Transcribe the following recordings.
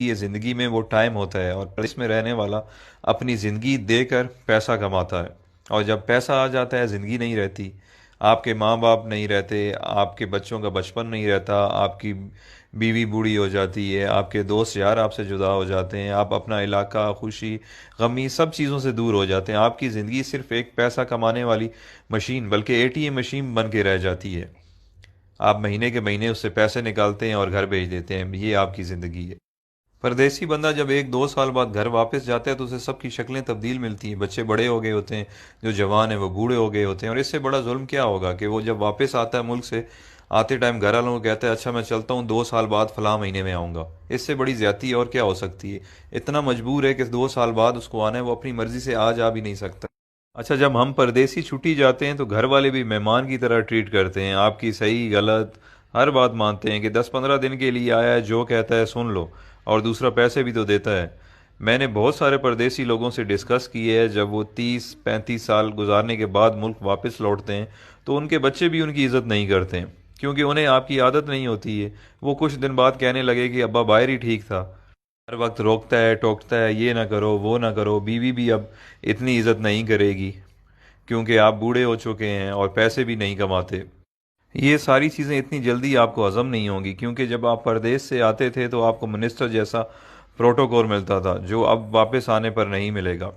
یہ زندگی میں وہ ٹائم ہوتا ہے، اور پردیس میں رہنے والا اپنی زندگی دے کر پیسہ کماتا ہے، اور جب پیسہ آ جاتا ہے زندگی نہیں رہتی۔ آپ کے ماں باپ نہیں رہتے، آپ کے بچوں کا بچپن نہیں رہتا، آپ کی بیوی بوڑھی ہو جاتی ہے، آپ کے دوست یار آپ سے جدا ہو جاتے ہیں، آپ اپنا علاقہ، خوشی غمی سب چیزوں سے دور ہو جاتے ہیں۔ آپ کی زندگی صرف ایک پیسہ کمانے والی مشین، بلکہ ATM مشین بن کے رہ جاتی ہے۔ آپ مہینے کے مہینے اس سے پیسے نکالتے ہیں اور گھر بھیج دیتے ہیں، یہ آپ کی زندگی ہے۔ پردیسی بندہ جب 1 2 سال بعد گھر واپس جاتا ہے تو اسے سب کی شکلیں تبدیل ملتی ہیں، بچے بڑے ہو گئے ہوتے ہیں، جو جوان ہیں وہ بوڑھے ہو گئے ہوتے ہیں، اور اس سے بڑا ظلم کیا ہوگا کہ وہ جب واپس آتا ہے ملک سے، آتے ٹائم گھر والوں کو کہتا ہے اچھا میں چلتا ہوں، 2 سال بعد فلاں مہینے میں آؤں گا۔ اس سے بڑی زیادتی اور کیا ہو سکتی ہے؟ اتنا مجبور ہے کہ 2 سال بعد اس کو آنا ہے، وہ اپنی مرضی سے آ جا بھی نہیں سکتا۔ اچھا، جب ہم پردیسی چھٹی جاتے ہیں تو گھر والے بھی مہمان کی طرح ٹریٹ کرتے ہیں، آپ کی صحیح غلط ہر بات مانتے ہیں کہ 10 15 دن کے لیے آیا ہے، جو کہتا ہے سن لو، اور دوسرا پیسے بھی تو دیتا ہے۔ میں نے بہت سارے پردیسی لوگوں سے ڈسکس کی ہے، جب وہ 30 35 سال گزارنے کے بعد ملک واپس لوٹتے ہیں تو ان کے بچے بھی ان کی عزت نہیں کرتے ہیں، کیونکہ انہیں آپ کی عادت نہیں ہوتی ہے۔ وہ کچھ دن بعد کہنے لگے کہ ابا باہر ہی ٹھیک تھا، ہر وقت روکتا ہے ٹوکتا ہے، یہ نہ کرو وہ نہ کرو۔ بیوی بھی اب اتنی عزت نہیں کرے گی، کیونکہ آپ بوڑھے ہو چکے ہیں اور پیسے بھی نہیں کماتے۔ یہ ساری چیزیں اتنی جلدی آپ کو ہضم نہیں ہوں گی، کیونکہ جب آپ پردیس سے آتے تھے تو آپ کو منسٹر جیسا پروٹوکول ملتا تھا، جو اب واپس آنے پر نہیں ملے گا۔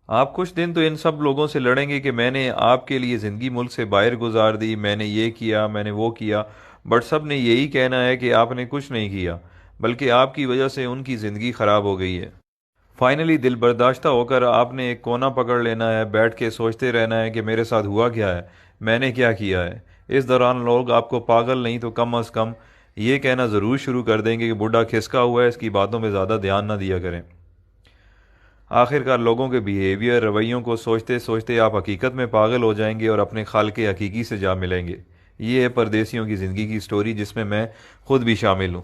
آپ کچھ دن تو ان سب لوگوں سے لڑیں گے کہ میں نے آپ کے لیے زندگی ملک سے باہر گزار دی، میں نے یہ کیا، میں نے وہ کیا، بٹ سب نے یہی کہنا ہے کہ آپ نے کچھ نہیں کیا، بلکہ آپ کی وجہ سے ان کی زندگی خراب ہو گئی ہے۔ فائنلی دل برداشتہ ہو کر آپ نے ایک کونا پکڑ لینا ہے، بیٹھ کے سوچتے رہنا ہے کہ میرے ساتھ ہوا کیا ہے، میں نے کیا کیا ہے۔ اس دوران لوگ آپ کو پاگل نہیں تو کم از کم یہ کہنا ضرور شروع کر دیں گے کہ بڈھا کھسکا ہوا ہے، اس کی باتوں پہ زیادہ دھیان نہ دیا کریں۔ آخرکار لوگوں کے بیہیویئر رویوں کو سوچتے سوچتے آپ حقیقت میں پاگل ہو جائیں گے اور اپنے خالق حقیقی سے جا ملیں گے۔ یہ ہے پردیسیوں کی زندگی کی سٹوری، جس میں خود بھی شامل ہوں۔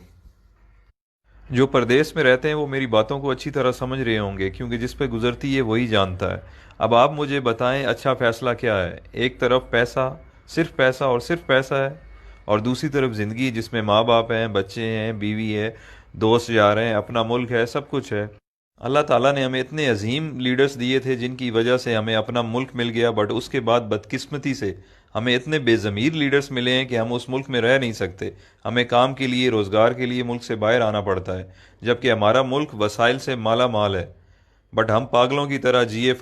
جو پردیس میں رہتے ہیں وہ میری باتوں کو اچھی طرح سمجھ رہے ہوں گے، کیونکہ جس پہ گزرتی ہے وہی جانتا ہے۔ اب آپ مجھے بتائیں اچھا فیصلہ کیا ہے؟ ایک طرف پیسہ اور صرف پیسہ ہے، اور دوسری طرف زندگی جس میں ماں باپ ہیں، بچے ہیں، بیوی ہے، دوست یار ہیں، اپنا ملک ہے، سب کچھ ہے۔ اللہ تعالیٰ نے ہمیں اتنے عظیم لیڈرز دیے تھے جن کی وجہ سے ہمیں اپنا ملک مل گیا، بٹ اس کے بعد بدقسمتی سے ہمیں اتنے بے ضمیر لیڈرز ملے ہیں کہ ہم اس ملک میں رہ نہیں سکتے۔ ہمیں کام کے لیے، روزگار کے لیے ملک سے باہر آنا پڑتا ہے، جبکہ ہمارا ملک وسائل سے مالا مال ہے، بٹ ہم پاگلوں کی طرح جیے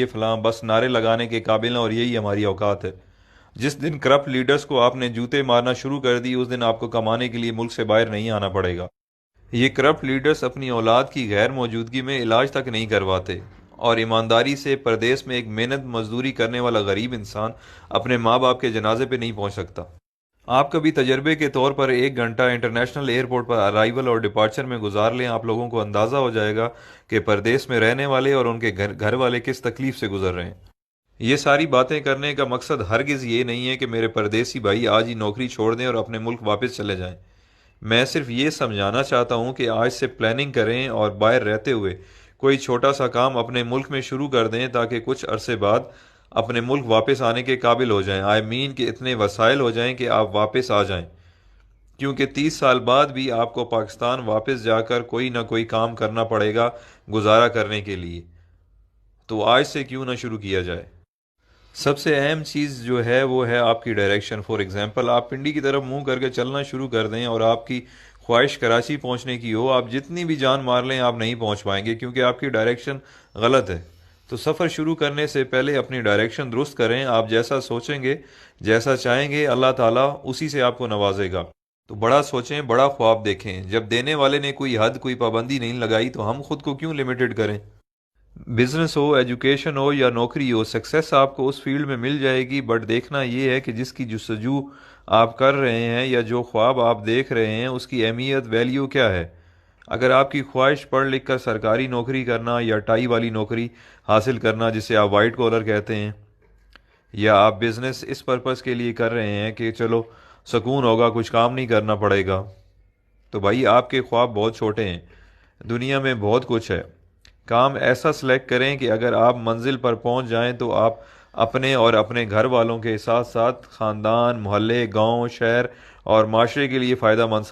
فلاں بس نعرے لگانے کے قابل ہیں، اور یہی ہماری اوقات ہے۔ جس دن کرپٹ لیڈرز کو آپ نے جوتے مارنا شروع کر دی، اس دن آپ کو کمانے کے لیے ملک سے باہر نہیں آنا پڑے گا۔ یہ کرپٹ لیڈرز اپنی اولاد کی غیر موجودگی میں علاج تک نہیں کرواتے، اور ایمانداری سے پردیس میں ایک محنت مزدوری کرنے والا غریب انسان اپنے ماں باپ کے جنازے پہ نہیں پہنچ سکتا۔ آپ کبھی تجربے کے طور پر 1 گھنٹہ انٹرنیشنل ایئرپورٹ پر ارائیول اور ڈپارچر میں گزار لیں، آپ لوگوں کو اندازہ ہو جائے گا کہ پردیس میں رہنے والے اور ان کے گھر والے کس تکلیف سے گزر رہے ہیں۔ یہ ساری باتیں کرنے کا مقصد ہرگز یہ نہیں ہے کہ میرے پردیسی بھائی آج ہی نوکری چھوڑ دیں اور اپنے ملک واپس چلے جائیں۔ میں صرف یہ سمجھانا چاہتا ہوں کہ آج سے پلاننگ کریں اور باہر رہتے ہوئے کوئی چھوٹا سا کام اپنے ملک میں شروع کر دیں، تاکہ کچھ عرصے بعد اپنے ملک واپس آنے کے قابل ہو جائیں۔ آئی مین کہ اتنے وسائل ہو جائیں کہ آپ واپس آ جائیں، کیونکہ 30 سال بعد بھی آپ کو پاکستان واپس جا کر کوئی نہ کوئی کام کرنا پڑے گا گزارا کرنے کے لیے۔ تو آج سے کیوں نہ شروع کیا جائے؟ سب سے اہم چیز جو ہے وہ ہے آپ کی ڈائریکشن۔ فار ایگزامپل، آپ پنڈی کی طرف منہ کر کے چلنا شروع کر دیں اور آپ کی خواہش کراچی پہنچنے کی ہو، آپ جتنی بھی جان مار لیں آپ نہیں پہنچ پائیں گے، کیونکہ آپ کی ڈائریکشن غلط ہے۔ تو سفر شروع کرنے سے پہلے اپنی ڈائریکشن درست کریں۔ آپ جیسا سوچیں گے، جیسا چاہیں گے، اللہ تعالیٰ اسی سے آپ کو نوازے گا۔ تو بڑا سوچیں، بڑا خواب دیکھیں۔ جب دینے والے نے کوئی حد، کوئی پابندی نہیں لگائی تو ہم خود کو کیوں لمیٹڈ کریں؟ بزنس ہو، ایجوکیشن ہو یا نوکری ہو، سکسیس آپ کو اس فیلڈ میں مل جائے گی، بٹ دیکھنا یہ ہے کہ جس کی جستجو آپ کر رہے ہیں یا جو خواب آپ دیکھ رہے ہیں اس کی اہمیت، ویلیو کیا ہے۔ اگر آپ کی خواہش پڑھ لکھ کر سرکاری نوکری کرنا یا ٹائی والی نوکری حاصل کرنا جسے آپ وائٹ کالر کہتے ہیں، یا آپ بزنس اس پرپس کے لیے کر رہے ہیں کہ چلو سکون ہوگا، کچھ کام نہیں کرنا پڑے گا، تو بھائی آپ کے خواب بہت چھوٹے ہیں۔ دنیا میں بہت کچھ ہے۔ کام ایسا سلیکٹ کریں کہ اگر آپ منزل پر پہنچ جائیں تو آپ اپنے اور اپنے گھر والوں کے ساتھ ساتھ خاندان، محلے، گاؤں، شہر اور معاشرے کے لیے فائدہ مند